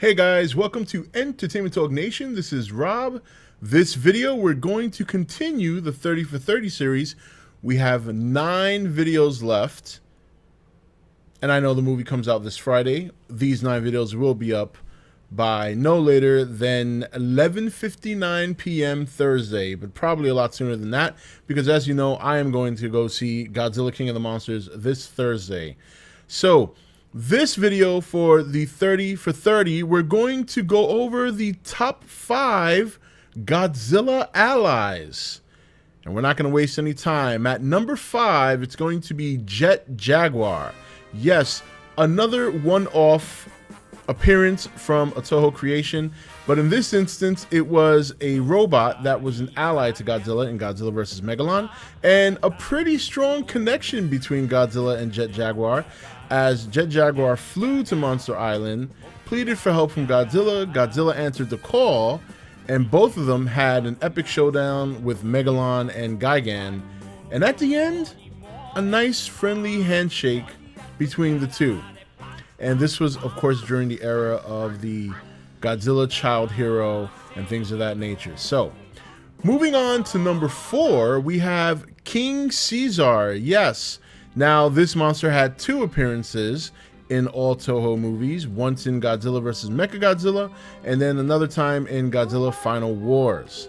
Hey guys, welcome to Entertainment Talk Nation. This is Rob. This video, we're going to continue the 30 for 30 series. We have 9 videos left. And I know the movie comes out this Friday. These 9 videos will be up by no later than 11:59 p.m. Thursday, but probably a lot sooner than that, because as you know, I am going to go see Godzilla King of the Monsters this Thursday. So, this video for the 30 for 30, we're going to go over the top 5 Godzilla Allies. And we're not going to waste any time. At number 5, it's going to be Jet Jaguar. Yes, another one-off appearance from a Toho creation, but in this instance, it was a robot that was an ally to Godzilla in Godzilla vs. Megalon, and a pretty strong connection between Godzilla and Jet Jaguar, as Jet Jaguar flew to Monster Island, pleaded for help from Godzilla. Godzilla answered the call, and both of them had an epic showdown with Megalon and Gigan, and at the end, a nice friendly handshake between the two. And this was, of course, during the era of the Godzilla child hero and things of that nature. So, moving on to number 4, we have King Caesar. Yes. Now, this monster had 2 appearances in all Toho movies, once in Godzilla vs. Mechagodzilla, and then another time in Godzilla Final Wars.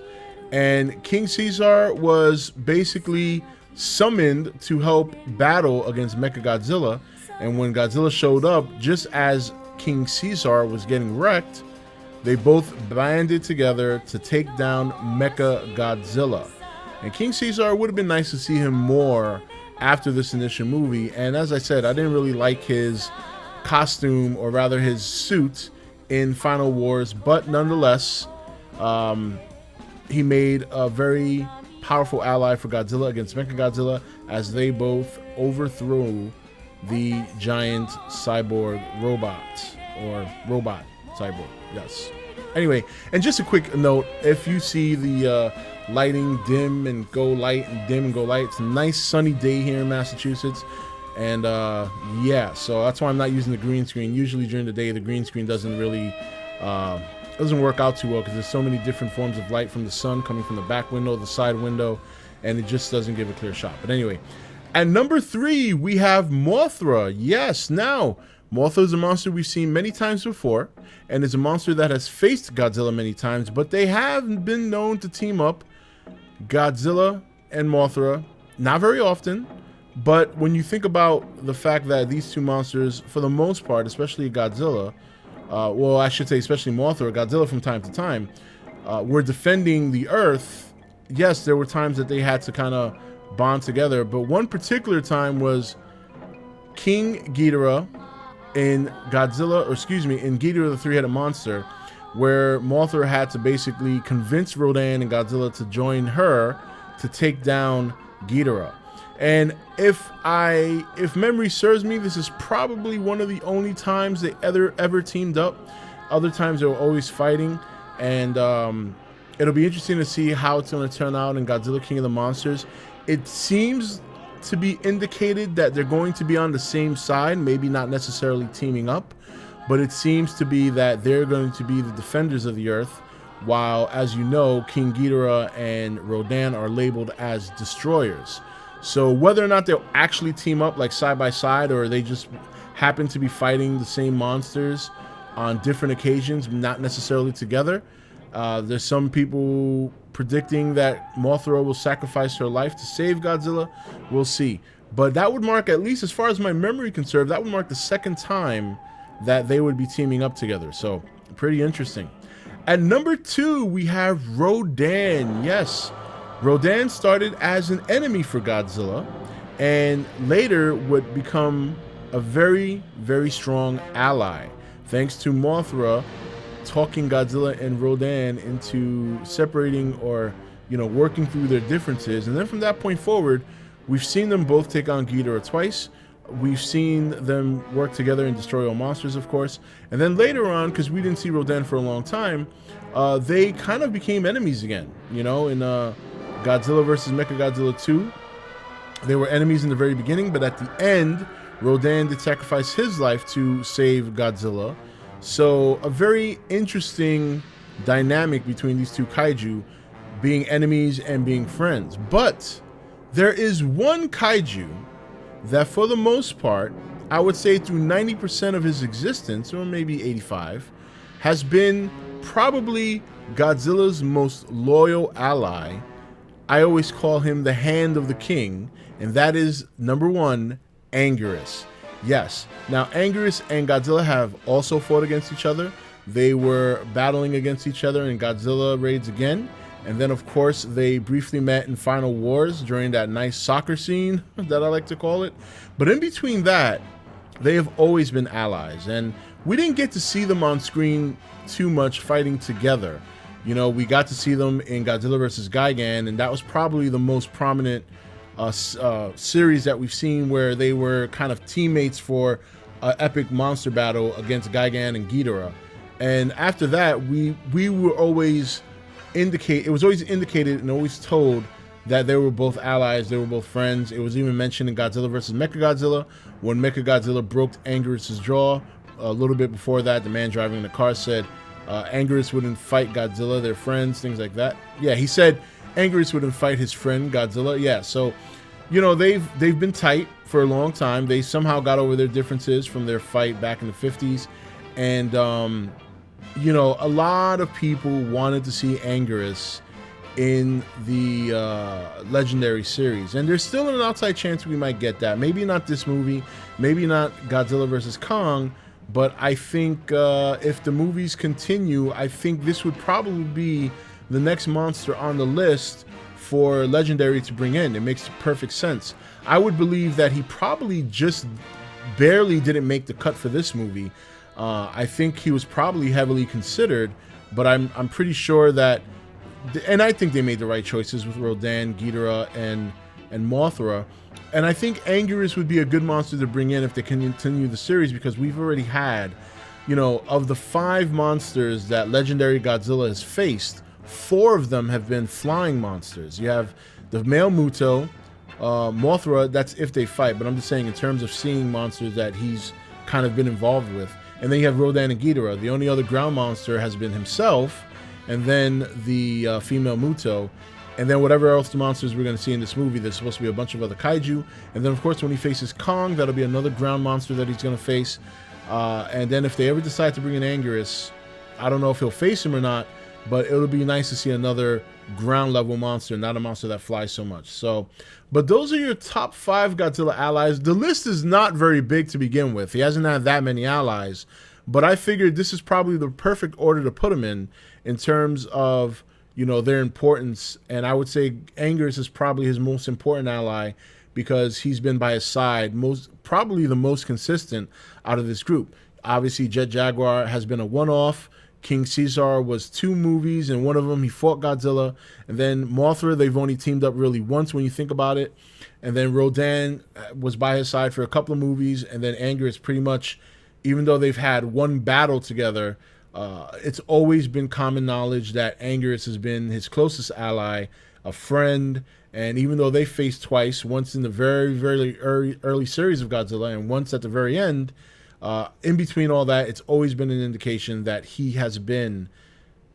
And King Caesar was basically summoned to help battle against Mechagodzilla, and when Godzilla showed up, just as King Caesar was getting wrecked, they both banded together to take down Mechagodzilla. And King Caesar would have been nice to see him more after this initial movie, and as I said, I didn't really like his costume, or rather his suit, in Final Wars, but nonetheless, he made a very powerful ally for Godzilla against Mechagodzilla, as they both overthrew the giant cyborg robot, or robot cyborg, yes. Anyway, and just a quick note, if you see the lighting dim and go light and dim and go light, it's a nice sunny day here in Massachusetts, and yeah, so that's why I'm not using the green screen. Usually during the day, the green screen doesn't really doesn't work out too well, because there's so many different forms of light from the sun coming from the back window, the side window, and it just doesn't give a clear shot. But anyway, at number 3, we have Mothra. Yes, now, Mothra is a monster we've seen many times before, and is a monster that has faced Godzilla many times, but they have been known to team up, Godzilla and Mothra, not very often, but when you think about the fact that these two monsters, for the most part, especially Godzilla, well, I should say especially Mothra, Godzilla from time to time, were defending the Earth, yes, there were times that they had to kind of bond together, but one particular time was King Ghidorah in Godzilla, or excuse me, in Ghidorah the Three-Headed Monster, where Mothra had to basically convince Rodan and Godzilla to join her to take down Ghidorah. And if memory serves me, this is probably one of the only times they ever teamed up. Other times they were always fighting, and it'll be interesting to see how it's going to turn out in Godzilla King of the Monsters. It seems to be indicated that they're going to be on the same side, maybe not necessarily teaming up, but it seems to be that they're going to be the defenders of the Earth, while, as you know, King Ghidorah and Rodan are labeled as destroyers. So whether or not they'll actually team up like side by side, or they just happen to be fighting the same monsters on different occasions, not necessarily together, there's some people predicting that Mothra will sacrifice her life to save Godzilla. We'll see. But that would mark, at least as far as my memory can serve, that would mark the second time that they would be teaming up together. So, pretty interesting. At number 2, we have Rodan. Yes, Rodan started as an enemy for Godzilla, and later would become a very, very strong ally, thanks to Mothra talking Godzilla and Rodan into separating, or, you know, working through their differences. And then from that point forward, we've seen them both take on Ghidorah twice. We've seen them work together and destroy all monsters, of course. And then later on, because we didn't see Rodan for a long time, they kind of became enemies again. You know, in Godzilla vs. Mechagodzilla 2, they were enemies in the very beginning, but at the end, Rodan did sacrifice his life to save Godzilla. So a very interesting dynamic between these two kaiju, being enemies and being friends. But there is one kaiju that, for the most part, I would say through 90% of his existence, or maybe 85, has been probably Godzilla's most loyal ally. I always call him the hand of the king, and that is number one, Anguirus. Yes, now Anguirus and Godzilla have also fought against each other. They were battling against each other in Godzilla Raids Again, and then of course they briefly met in Final Wars during that nice soccer scene that I like to call it. But in between that, they have always been allies, and we didn't get to see them on screen too much fighting together. You know, we got to see them in Godzilla vs. Gigan, and that was probably the most prominent series that we've seen where they were kind of teammates for an epic monster battle against Gigan and Ghidorah. And after that, we were always it was always indicated and always told that they were both allies, they were both friends. It was even mentioned in Godzilla vs. Mechagodzilla when Mechagodzilla broke Anguirus' jaw. A little bit before that, the man driving the car said Anguirus wouldn't fight Godzilla, they're friends, things like that. Yeah, he said Anguirus wouldn't fight his friend Godzilla. Yeah, so you know they've been tight for a long time. They somehow got over their differences from their fight back in the 50s, and you know, a lot of people wanted to see Anguirus in the Legendary series, and there's still an outside chance we might get that. Maybe not this movie, maybe not Godzilla vs. Kong, but I think if the movies continue, I think this would probably be the next monster on the list for Legendary to bring in. It makes perfect sense. I would believe that he probably just barely didn't make the cut for this movie. I think he was probably heavily considered, but I'm pretty sure that, and I think they made the right choices with Rodan, Ghidorah, and Mothra. And I think Anguirus would be a good monster to bring in if they can continue the series, because we've already had, you know, of the 5 monsters that Legendary Godzilla has faced, 4 of them have been flying monsters. You have the male Muto, Mothra, that's if they fight, but I'm just saying in terms of seeing monsters that he's kind of been involved with. And then you have Rodan and Ghidorah. The only other ground monster has been himself, and then the female Muto, and then whatever else the monsters we're going to see in this movie. There's supposed to be a bunch of other kaiju, and then of course when he faces Kong, that'll be another ground monster that he's going to face. And then if they ever decide to bring in Anguirus, I don't know if he'll face him or not, but it'll be nice to see another ground level monster, not a monster that flies so much. So, but those are your top 5 Godzilla allies. The list is not very big to begin with. He hasn't had that many allies, but I figured this is probably the perfect order to put him in terms of, you know, their importance. And I would say Anguirus is probably his most important ally because he's been by his side, probably the most consistent out of this group. Obviously, Jet Jaguar has been a one-off. King Caesar was 2 movies, and one of them he fought Godzilla. And then Mothra, they've only teamed up really once when you think about it. And then Rodan was by his side for a couple of movies. And then Anguirus, pretty much, even though they've had one battle together, it's always been common knowledge that Anguirus has been his closest ally, a friend. And even though they faced twice, once in the very, very early series of Godzilla and once at the very end, in between all that, it's always been an indication that he has been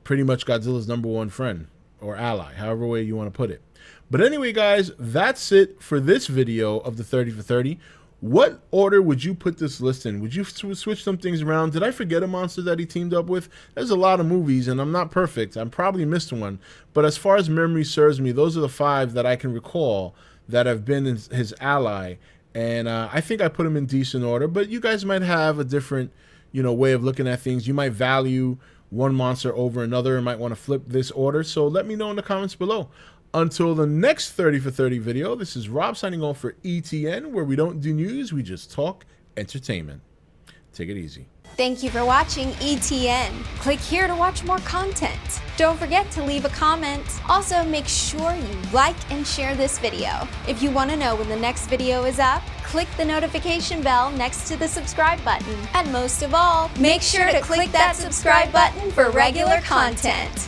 pretty much Godzilla's #1 friend or ally, however way you want to put it. But anyway, guys, that's it for this video of the 30 for 30. What order would you put this list in? Would you switch some things around? Did I forget a monster that he teamed up with? There's a lot of movies, and I'm not perfect. I probably missed one. But as far as memory serves me, those are the 5 that I can recall that have been his ally. And I think I put them in decent order, but you guys might have a different, you know, way of looking at things. You might value one monster over another and might want to flip this order. So let me know in the comments below. Until the next 30 for 30 video, this is Rob signing off for E.T.N, where we don't do news, we just talk entertainment. Take it easy. Thank you for watching E.T.N. Click here to watch more content. Don't forget to leave a comment. Also, make sure you like and share this video. If you want to know when the next video is up, click the notification bell next to the subscribe button. And most of all, make sure to click that subscribe button for regular content.